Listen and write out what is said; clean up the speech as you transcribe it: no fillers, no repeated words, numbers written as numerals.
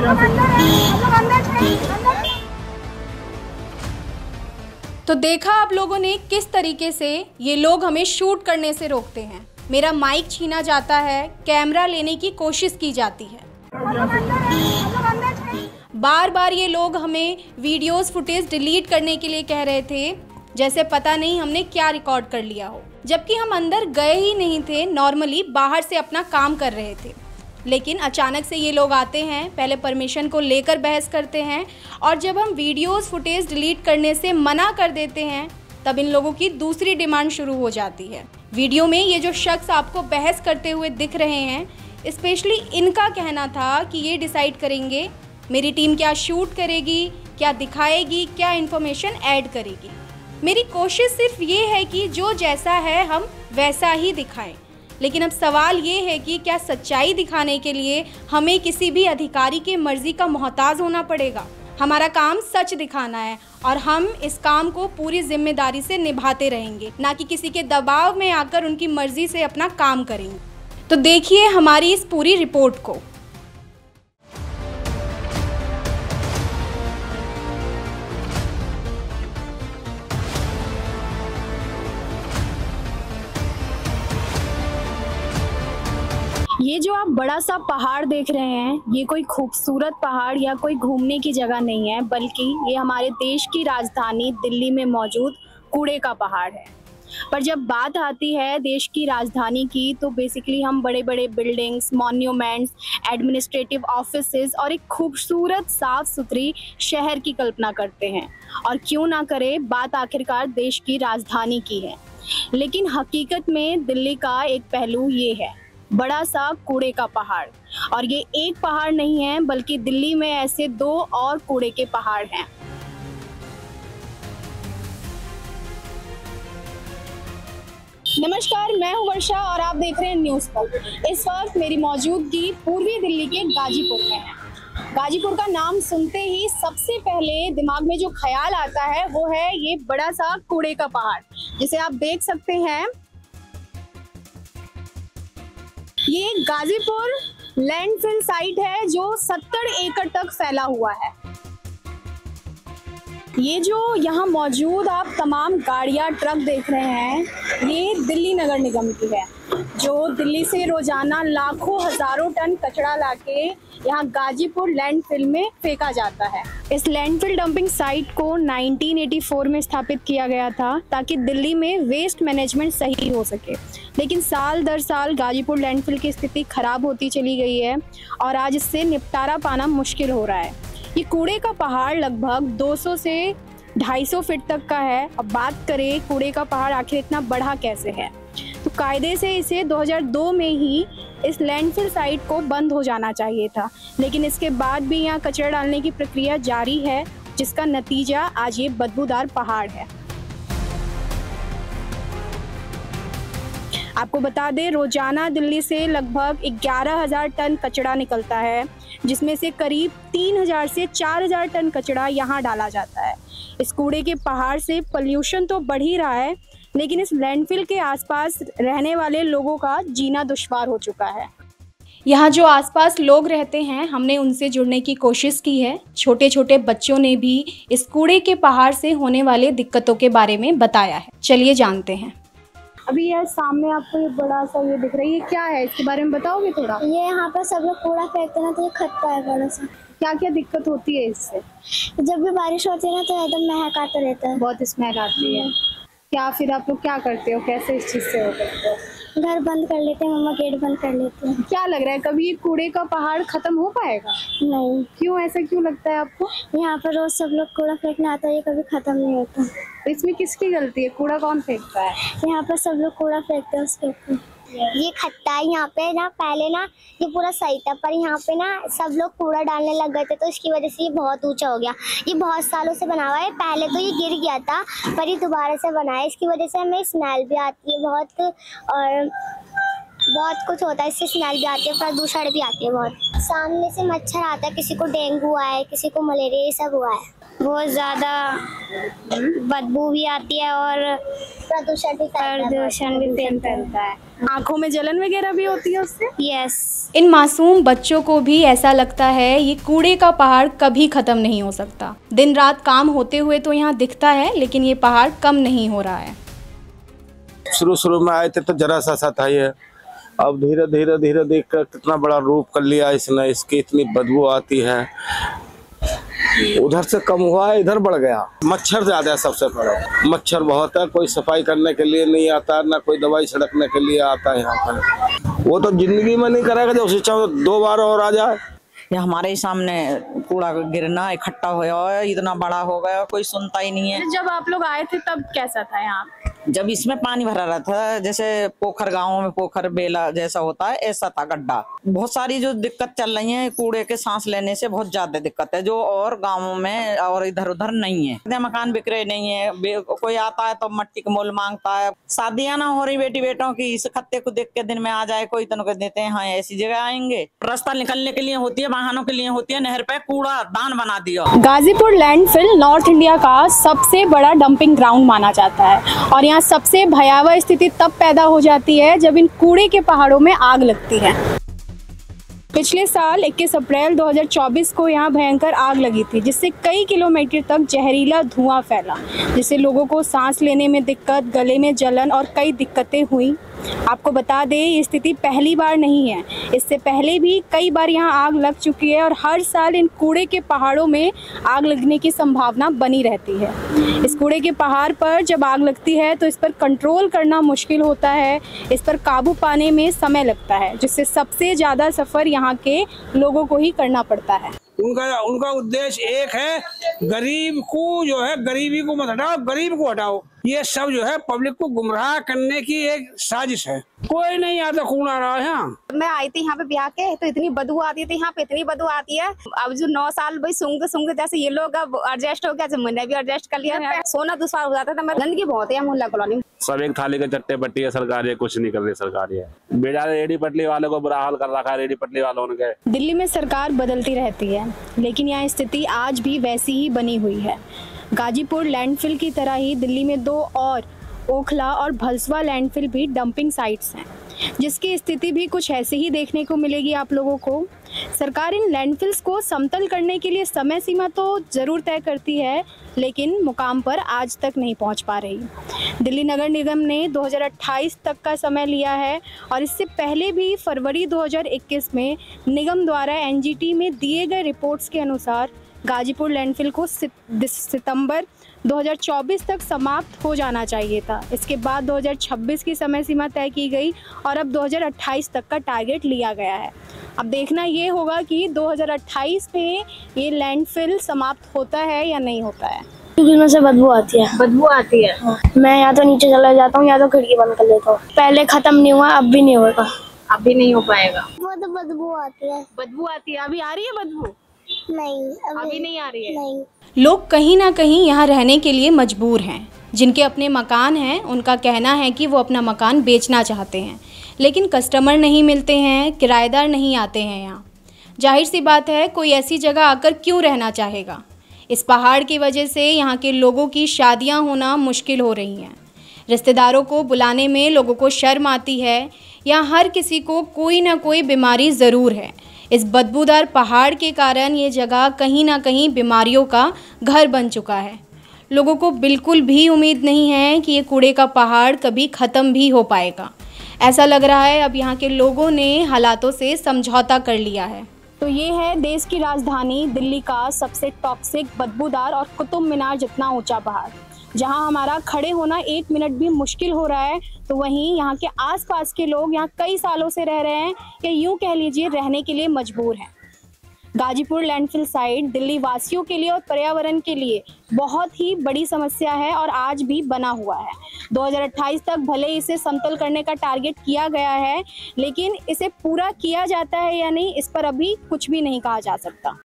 तो देखा आप लोगों ने किस तरीके से ये लोग हमें शूट करने से रोकते हैं। मेरा माइक छीना जाता है, कैमरा लेने की कोशिश की जाती है। बार बार ये लोग हमें वीडियोस फुटेज डिलीट करने के लिए कह रहे थे, जैसे पता नहीं हमने क्या रिकॉर्ड कर लिया हो, जबकि हम अंदर गए ही नहीं थे, नॉर्मली बाहर से अपना काम कर रहे थे। लेकिन अचानक से ये लोग आते हैं, पहले परमिशन को लेकर बहस करते हैं और जब हम वीडियोस फुटेज डिलीट करने से मना कर देते हैं तब इन लोगों की दूसरी डिमांड शुरू हो जाती है। वीडियो में ये जो शख्स आपको बहस करते हुए दिख रहे हैं, स्पेशली इनका कहना था कि ये डिसाइड करेंगे मेरी टीम क्या शूट करेगी, क्या दिखाएगी, क्या इन्फॉर्मेशन ऐड करेगी। मेरी कोशिश सिर्फ ये है कि जो जैसा है हम वैसा ही दिखाएं। लेकिन अब सवाल ये है कि क्या सच्चाई दिखाने के लिए हमें किसी भी अधिकारी के मर्जी का मोहताज होना पड़ेगा? हमारा काम सच दिखाना है और हम इस काम को पूरी जिम्मेदारी से निभाते रहेंगे, ना कि किसी के दबाव में आकर उनकी मर्जी से अपना काम करेंगे। तो देखिए हमारी इस पूरी रिपोर्ट को। ये जो आप बड़ा सा पहाड़ देख रहे हैं, ये कोई खूबसूरत पहाड़ या कोई घूमने की जगह नहीं है, बल्कि ये हमारे देश की राजधानी दिल्ली में मौजूद कूड़े का पहाड़ है। पर जब बात आती है देश की राजधानी की, तो बेसिकली हम बड़े बड़े बिल्डिंग्स, मॉन्यूमेंट्स, एडमिनिस्ट्रेटिव ऑफिसेज और एक खूबसूरत साफ सुथरी शहर की कल्पना करते हैं। और क्यों ना करें, बात आखिरकार देश की राजधानी की है। लेकिन हकीकत में दिल्ली का एक पहलू ये है, बड़ा सा कूड़े का पहाड़। और ये एक पहाड़ नहीं है, बल्कि दिल्ली में ऐसे 2 और कूड़े के पहाड़ हैं। नमस्कार, मैं हूं वर्षा और आप देख रहे हैं न्यूज़ पल। इस वक्त मेरी मौजूदगी पूर्वी दिल्ली के गाजीपुर में है। गाजीपुर का नाम सुनते ही सबसे पहले दिमाग में जो ख्याल आता है वो है ये बड़ा सा कूड़े का पहाड़, जिसे आप देख सकते हैं। ये गाजीपुर लैंडफिल साइट है जो 70 एकड़ तक फैला हुआ है। ये जो यहाँ मौजूद आप तमाम गाड़ियाँ, ट्रक देख रहे हैं, ये दिल्ली नगर निगम की है, जो दिल्ली से रोजाना लाखों हजारों टन कचरा लाके यहाँ गाजीपुर लैंडफिल में फेंका जाता है। इस लैंडफिल डंपिंग साइट को 1984 में स्थापित किया गया था ताकि दिल्ली में वेस्ट मैनेजमेंट सही हो सके। लेकिन साल दर साल गाजीपुर लैंडफिल की स्थिति खराब होती चली गई है और आज इससे निपटारा पाना मुश्किल हो रहा है। ये कूड़े का पहाड़ लगभग 200 से 250 फीट तक का है। अब बात करें कूड़े का पहाड़ आखिर इतना बढ़ा कैसे है, तो कायदे से इसे 2002 में ही इस लैंडफिल साइट को बंद हो जाना चाहिए था। लेकिन इसके बाद भी यहाँ कचरा डालने की प्रक्रिया जारी है, जिसका नतीजा आज ये बदबूदार पहाड़ है। आपको बता दें, रोजाना दिल्ली से लगभग 11,000 टन कचरा निकलता है, जिसमें से करीब 3,000 से 4,000 टन कचरा यहाँ डाला जाता है। इस कूड़े के पहाड़ से पोल्यूशन तो बढ़ ही रहा है, लेकिन इस लैंडफिल के आसपास रहने वाले लोगों का जीना दुश्वार हो चुका है। यहाँ जो आसपास लोग रहते हैं, हमने उनसे जुड़ने की कोशिश की है। छोटे छोटे बच्चों ने भी इस कूड़े के पहाड़ से होने वाले दिक्कतों के बारे में बताया है। चलिए जानते हैं। अभी यह सामने आपको ये बड़ा सा ये दिख रहा है, ये क्या है, इसके बारे में बताओगे थोड़ा? ये यहाँ पर सब लोग कूड़ा फेंकते हैं ना, तो ये खटता है बड़ा सा। क्या क्या दिक्कत होती है इससे? जब भी बारिश होती है ना तो एकदम महक आता रहता है, बहुत स्मेल आती है। क्या फिर आप लोग क्या करते हो, कैसे इस चीज़ से हो करते हो? घर बंद कर लेते हैं, मम्मा गेट बंद कर लेते हैं। क्या लग रहा है, कभी ये कूड़े का पहाड़ खत्म हो पाएगा? नहीं। क्यों, ऐसा क्यों लगता है आपको? यहाँ पर रोज सब लोग कूड़ा फेंकने आता है, ये कभी खत्म नहीं होता। तो इसमें किसकी गलती है, कूड़ा कौन फेंकता है? यहाँ पर सब लोग कूड़ा फेंकते हैं उसके ऊपर। ये खट्टा है यहाँ पे ना, पहले ना ये पूरा सही था, पर यहाँ पे ना सब लोग कूड़ा डालने लग गए थे, तो इसकी वजह से ये बहुत ऊंचा हो गया। ये बहुत सालों से बना हुआ है, पहले तो ये गिर गया था, पर ये दोबारा से बना है। इसकी वजह से हमें स्मेल भी आती है बहुत, और बहुत कुछ होता है, इससे स्मेल भी आती है, प्रदूषण भी आती है बहुत। सामने से मच्छर आता है, किसी को डेंगू हुआ है, किसी को मलेरिया, ये सब हुआ है। बहुत ज़्यादा बदबू भी आती है और प्रदूषण भी फैलता है। आंखों में जलन वगैरह भी होती है उससे। यस। इन मासूम बच्चों को भी ऐसा लगता है ये कूड़े का पहाड़ कभी ख़त्म नहीं हो सकता। दिन रात काम होते हुए तो यहाँ दिखता है, लेकिन ये पहाड़ कम नहीं हो रहा है। शुरू में आए थे तो जरा सा था ये, अब धीरे धीरे देख कर कितना बड़ा रूप कर लिया इसने। इसकी इतनी बदबू आती है, उधर से कम हुआ है, इधर बढ़ गया। मच्छर ज्यादा है, सबसे बड़ा मच्छर बहुत है। कोई सफाई करने के लिए नहीं आता, ना कोई दवाई छिड़कने के लिए आता है यहाँ पर। वो तो जिंदगी में नहीं करेगा, जब शिक्षा 2 बार और आ जाए। ये हमारे ही सामने कूड़ा गिरना इकट्ठा होया है, इतना बड़ा हो गया, कोई सुनता ही नहीं है। जब आप लोग आए थे तब कैसा था यहाँ? जब इसमें पानी भरा रहता था, जैसे पोखर गाँव में पोखर बेला जैसा होता है, ऐसा था गड्ढा। बहुत सारी जो दिक्कत चल रही है, कूड़े के सांस लेने से बहुत ज्यादा दिक्कत है, जो और गाँवों में और इधर उधर नहीं है। मकान बिक रहे नहीं है, कोई आता है तो मट्टी का मोल मांगता है। शादियां ना हो रही बेटी बेटों की, इस खत्ते को देख के दिन में आ जाए कोई, तो देते हैं हाँ ऐसी जगह आएंगे। रास्ता निकलने के लिए होती है, वाहनों के लिए होती है, नहर पे कूड़ा दान बना दिया। गाजीपुर लैंडफिल नॉर्थ इंडिया का सबसे बड़ा डंपिंग ग्राउंड माना जाता है और यहाँ सबसे भयावह स्थिति तब पैदा हो जाती है जब इन कूड़े के पहाड़ों में आग लगती है। पिछले साल 21 अप्रैल 2024 को यहाँ भयंकर आग लगी थी, जिससे कई किलोमीटर तक जहरीला धुआं फैला, जिससे लोगों को सांस लेने में दिक्कत, गले में जलन और कई दिक्कतें हुई। आपको बता दें, ये स्थिति पहली बार नहीं है, इससे पहले भी कई बार यहाँ आग लग चुकी है और हर साल इन कूड़े के पहाड़ों में आग लगने की संभावना बनी रहती है। इस कूड़े के पहाड़ पर जब आग लगती है तो इस पर कंट्रोल करना मुश्किल होता है, इस पर काबू पाने में समय लगता है, जिससे सबसे ज़्यादा सफ़र यहाँ के लोगों को ही करना पड़ता है। उनका उद्देश्य एक है, गरीब को जो है गरीबी को मत हटाओ, गरीब को हटाओ। ये सब जो है पब्लिक को गुमराह करने की एक साजिश है। कोई नहीं आता कूड़ा रहा है यहाँ। मैं आई थी यहाँ पे ब्याह के, तो इतनी बदबू आती थी, यहाँ पे इतनी बदबू आती है। अब जो 9 साल भाई सूंघते जैसे ये लोग अब एडजस्ट हो गया, जब मैंने भी एडजस्ट कर लिया। सोना दुश्वार हो जाता था। मैं गंदगी बहुत है मोहल्ला कॉलोनी। सब एक थाली के चट्टे बट्टी है, सरकार ये कुछ नहीं कर रही। सरकार ये बेचारे रेडी पटली वाले को बुरा हाल कर रखा है, रेडी पटली वालों ने। दिल्ली में सरकार बदलती रहती है, लेकिन यहाँ स्थिति आज भी वैसी ही बनी हुई है। गाजीपुर लैंडफिल की तरह ही दिल्ली में 2 और ओखला और भलसवा लैंडफिल भी डंपिंग साइट्स हैं, जिसकी स्थिति भी कुछ ऐसे ही देखने को मिलेगी आप लोगों को। सरकार इन लैंडफिल्स को समतल करने के लिए समय सीमा तो ज़रूर तय करती है, लेकिन मुकाम पर आज तक नहीं पहुंच पा रही। दिल्ली नगर निगम ने 2028 तक का समय लिया है और इससे पहले भी फरवरी 2021 में निगम द्वारा एनजीटी में दिए गए रिपोर्ट्स के अनुसार गाजीपुर लैंडफिल को सितंबर 2024 तक समाप्त हो जाना चाहिए था। इसके बाद 2026 की समय सीमा तय की गई और अब 2028 तक का टारगेट लिया गया है। अब देखना ये होगा कि 2028 में ये लैंडफिल समाप्त होता है या नहीं होता है। में से बदबू आती है। बदबू आती है। हाँ। मैं या तो नीचे चला जाता हूँ या तो खिड़की बंद कर लेता हूँ। पहले खत्म नहीं हुआ, अब भी नहीं होगा। अब भी नहीं हो पाएगा। वो तो बदबू आती है। बदबू आती है। अभी आ रही है बदबू? नहीं, अभी नहीं आ रही है। नहीं। लोग कहीं ना कहीं यहाँ रहने के लिए मजबूर हैं। जिनके अपने मकान हैं, उनका कहना है कि वो अपना मकान बेचना चाहते हैं, लेकिन कस्टमर नहीं मिलते हैं, किराएदार नहीं आते हैं यहाँ। जाहिर सी बात है, कोई ऐसी जगह आकर क्यों रहना चाहेगा। इस पहाड़ की वजह से यहाँ के लोगों की शादियाँ होना मुश्किल हो रही हैं। रिश्तेदारों को बुलाने में लोगों को शर्म आती है। यहाँ हर किसी को कोई ना कोई बीमारी ज़रूर है। इस बदबूदार पहाड़ के कारण ये जगह कहीं ना कहीं बीमारियों का घर बन चुका है। लोगों को बिल्कुल भी उम्मीद नहीं है कि ये कूड़े का पहाड़ कभी ख़त्म भी हो पाएगा। ऐसा लग रहा है अब यहाँ के लोगों ने हालातों से समझौता कर लिया है। तो ये है देश की राजधानी दिल्ली का सबसे टॉक्सिक, बदबूदार और कुतुब मीनार जितना ऊंचा पहाड़, जहां हमारा खड़े होना 1 मिनट भी मुश्किल हो रहा है। तो वहीं यहाँ के आसपास के लोग यहाँ कई सालों से रह रहे हैं, या यूँ कह लीजिए रहने के लिए मजबूर हैं। गाजीपुर लैंडफिल साइट दिल्ली वासियों के लिए और पर्यावरण के लिए बहुत ही बड़ी समस्या है और आज भी बना हुआ है। 2028 तक भले इसे समतल करने का टारगेट किया गया है, लेकिन इसे पूरा किया जाता है या नहीं, इस पर अभी कुछ भी नहीं कहा जा सकता।